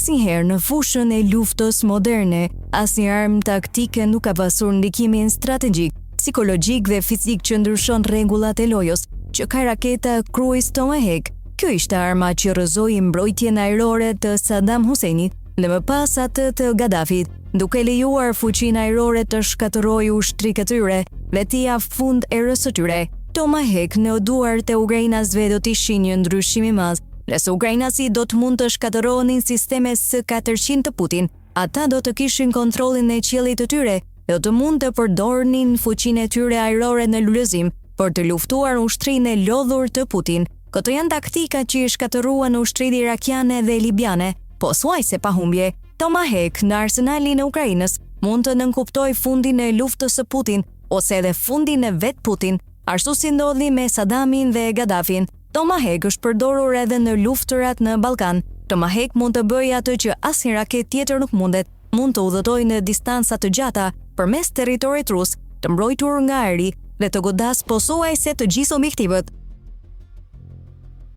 Asnjëherë në fushën e luftës moderne, asnjë armë taktike nuk ka pasur ndikimin strategjik, psikologjik dhe fizik që ndryshon rregullat e lojës, që ka raketa Cruise Tomahawk. Kjo ishte arma që rrëzoi mbrojtjen ajrore të Saddam Huseinit dhe më pas atë të Gaddafit, duke lejuar fuqinë ajrore të shkatërrojë ushtrisë të tyre dhe t'i jap fund erës së tyre. Tomahawk në duart e ukrainasve do të ishin një ndryshim i madh. Nëse ukrainasi do të mund të shkatërronin sisteme S-400 të Putin, ata do të kishin kontrollin e qiellit të tyre dhe do të mund të përdornin fuqinë e tyre ajrore në lulëzim për të luftuar ushtrinë e lodhur të Putin. Këto janë taktika që i shkatërruan ushtritë irakiane dhe libiane, po thuajse pa humbje. Tomahawk në arsenalin e Ukrainës mund të nënkuptojë fundin e luftës së Putin ose edhe fundin e vet Putin, ashtu si ndodhi me Saddamin dhe Gaddafin. Tomahawk është përdorur edhe në luftërat në Ballkan. Tomahawk mund të bëjë atë që asnjë raketë tjetër nuk mundet. Mund të udhëtojë në distanca të gjata përmes territorit rus, të mbrojtur nga ajri dhe të godas pothuajse të gjithë objektivët.